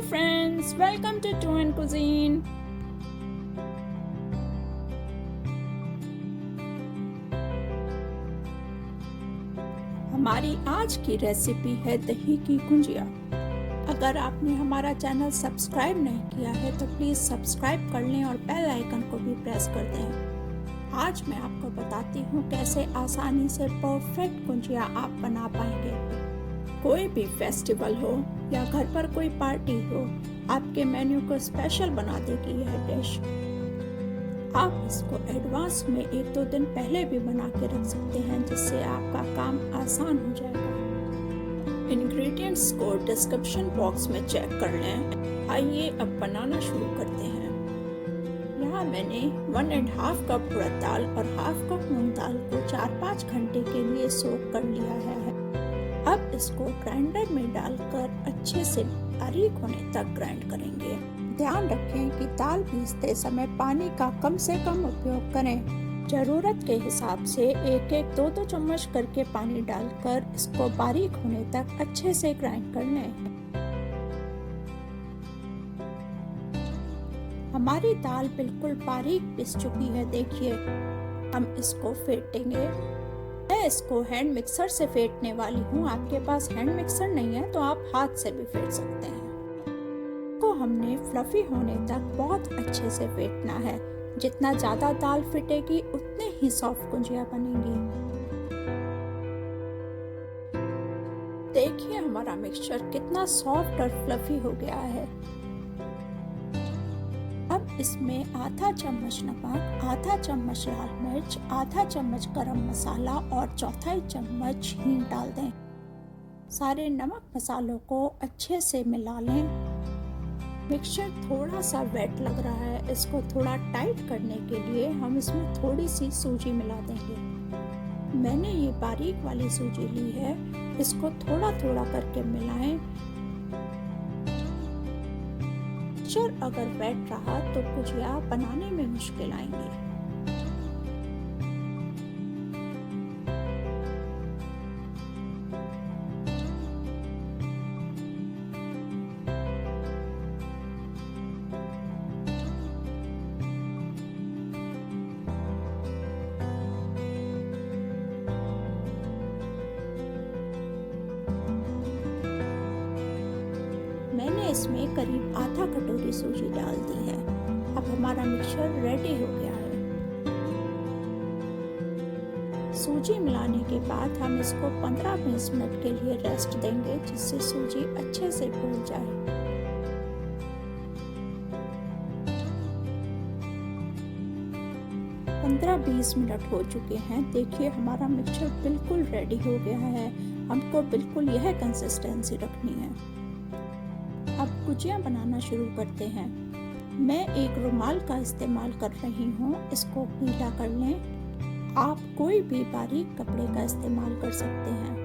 friends, welcome to Two and Cuisine. हमारी आज की रेसिपी है दही की गुंजिया। अगर आपने हमारा चैनल सब्सक्राइब नहीं किया है तो प्लीज सब्सक्राइब कर लें और बेल आइकन को भी प्रेस कर दें। आज मैं आपको बताती हूँ कैसे आसानी से परफेक्ट गुंजिया आप बना पाएंगे। कोई भी फेस्टिवल हो या घर पर कोई पार्टी हो, आपके मेन्यू को स्पेशल बना देगी यह डिश। आप इसको एडवांस में 1-2 दिन पहले भी बना के रख सकते हैं, जिससे आपका काम आसान हो जाएगा। इंग्रेडिएंट्स को डिस्क्रिप्शन बॉक्स में चेक कर लें। आइए अब बनाना शुरू करते हैं। यहाँ मैंने 1.5 कप उड़द दाल और 1/2 कप मूंग दाल को 4-5 घंटे के लिए सोक कर लिया है। अब इसको ग्राइंडर में डालकर अच्छे से बारीक होने तक ग्राइंड करेंगे। ध्यान रखें कि दाल पीसते समय पानी का कम से कम उपयोग करें। जरूरत के हिसाब से 1-1, 2-2 चम्मच करके पानी डालकर इसको बारीक होने तक अच्छे से ग्राइंड कर लें। हमारी दाल बिल्कुल बारीक पिस चुकी है, देखिए। हम इसको फेंटेंगे। मैं इसको हैंड मिक्सर से फेंटने वाली हूँ। आपके पास हैंड मिक्सर नहीं है तो आप हाथ से भी फेंट सकते हैं। को हमने फ्लफी होने तक बहुत अच्छे से फेंटना है। जितना ज्यादा दाल फिटेगी उतने ही सॉफ्ट गुंजिया बनेंगी। देखिए हमारा मिक्सचर कितना सॉफ्ट और फ्लफी हो गया है। अब इसमें आधा चम्मच नमक, आधा चम्मच लाल मिर्च, आधा चम्मच गरम मसाला और 1/4 चम्मच हींग डाल दें। सारे नमक मसालों को अच्छे से मिला लें। मिक्सचर थोड़ा सा वेट लग रहा है, इसको थोड़ा टाइट करने के लिए हम इसमें थोड़ी सी सूजी मिला देंगे। मैंने ये बारीक वाली सूजी ली है, इसको थोड़ा थोड़ा करके मिलाएं। मिक्सचर अगर वेट रहा तो गुजिया बनाने में मुश्किल आएंगी। मैंने इसमें करीब आधा कटोरी सूजी डाल दी है। अब हमारा मिक्सचर रेडी हो गया है। सूजी मिलाने के बाद हम इसको 15-20 मिनट के लिए रेस्ट देंगे, जिससे सूजी अच्छे से फूल जाए। पंद्रह 20 मिनट हो चुके हैं। देखिए हमारा मिक्सचर बिल्कुल रेडी हो गया है। हमको बिल्कुल यह कंसिस्टेंसी रखनी है। अब गुजिया बनाना शुरू करते हैं। मैं एक रुमाल का इस्तेमाल कर रही हूँ, इसको गीला कर लें। आप कोई भी बारीक कपड़े का इस्तेमाल कर सकते हैं।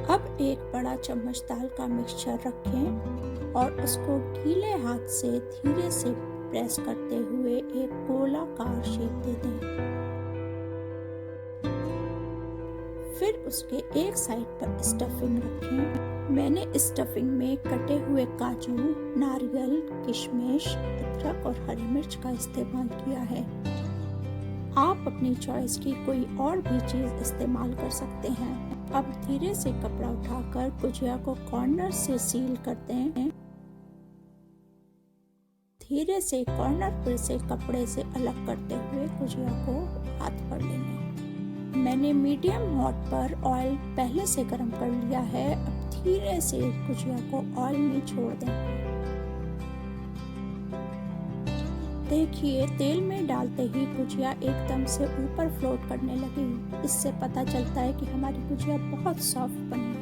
अब एक बड़ा चम्मच दाल का मिक्सचर रखें और उसको गीले हाथ से धीरे से प्रेस करते हुए एक गोलाकार शेप दे दें। फिर उसके एक साइड पर स्टफिंग रखें। मैंने इस स्टफिंग में कटे हुए काजू, नारियल, किशमिश, अदरक और हरी मिर्च का इस्तेमाल किया है। आप अपनी चॉइस की कोई और भी चीज इस्तेमाल कर सकते हैं। अब धीरे से कपड़ा उठाकर गुजिया को कॉर्नर से सील करते हैं। धीरे से कॉर्नर पर से कपड़े से अलग करते हुए गुजिया को हाथ पर ले लें। मैंने मीडियम हॉट पर ऑयल पहले से गरम कर लिया है। अब धीरे से गुजिया को ऑयल में छोड़ दें। देखिए तेल में डालते ही गुजिया एकदम से ऊपर फ्लोट करने लगी। इससे पता चलता है कि हमारी गुजिया बहुत सॉफ्ट बनी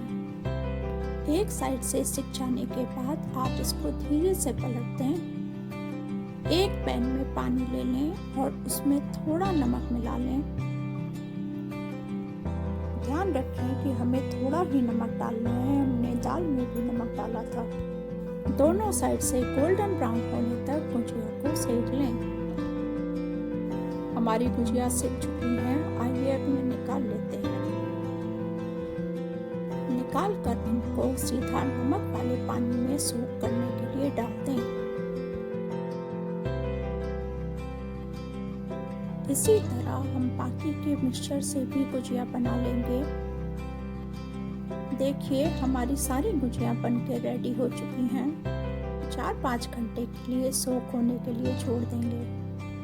है। एक साइड से सिक जाने के बाद आप इसको धीरे से पलट दें। एक पैन में पानी ले लें और उसमें थोड़ा नमक मिला लें। ध्यान रखें कि हमें थोड़ा ही नमक डालना है, हमने दाल में भी नमक डाला था। दोनों साइड से गोल्डन ब्राउन होने तक गुजिया को सेक लें। हमारी गुजिया सिक चुकी है। आइए अब इन्हें निकाल लेते हैं। निकाल कर इनको सीधा नमक वाले पानी में सूख करने के लिए डाल दें। इसी तरह हम बाकी के मिक्सचर से भी गुजिया बना लेंगे। देखिए हमारी सारी गुजिया बनके रेडी हो चुकी हैं। 4-5 घंटे के लिए सोक होने के लिए छोड़ देंगे।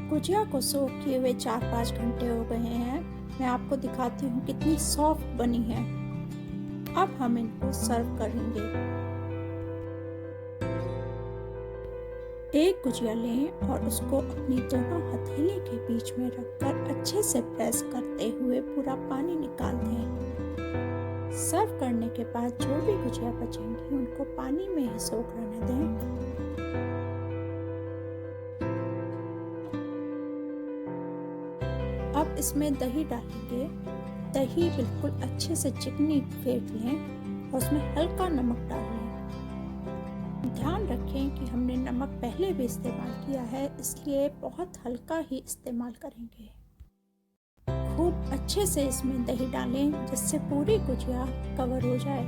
गुजिया को सोक किए हुए 4-5 घंटे हो गए हैं। मैं आपको दिखाती हूँ कितनी सॉफ्ट बनी है। अब हम इनको सर्व करेंगे। एक गुजिया लें और उसको अपनी दोनों हथेली के बीच में रखकर अच्छे से प्रेस करते हुए पूरा पानी निकाल दें। सर्व करने के बाद जो भी गुजिया बचेंगी उनको पानी में ही सोख रहने दें। अब इसमें दही डालेंगे। दही बिल्कुल अच्छे से चिकनी फेंट लें और उसमें हल्का नमक डाल लें। ध्यान रखें कि हमने नमक पहले भी इस्तेमाल किया है, इसलिए बहुत हल्का ही इस्तेमाल करेंगे। खूब अच्छे से इसमें दही डालें जिससे पूरी गुजिया कवर हो जाए।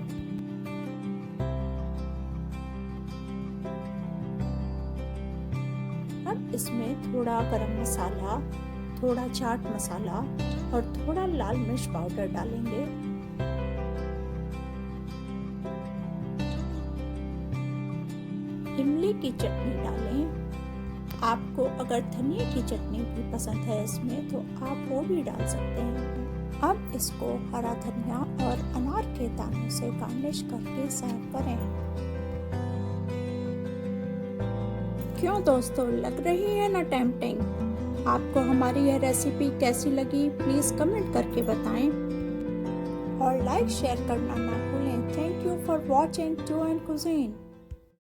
अब इसमें थोड़ा गरम मसाला, थोड़ा चाट मसाला और थोड़ा लाल मिर्च पाउडर डालेंगे। इमली की चटनी डालें। आपको अगर धनिया की चटनी भी पसंद है इसमें तो आप वो भी डाल सकते हैं। अब इसको हरा धनिया और अनार के दानों से गार्निश करके सर्व करें। क्यों दोस्तों, लग रही है ना टेम्पटिंग? आपको हमारी यह रेसिपी कैसी लगी प्लीज कमेंट करके बताएं और लाइक शेयर करना ना भूलें। Thank you for watching two and cuisine.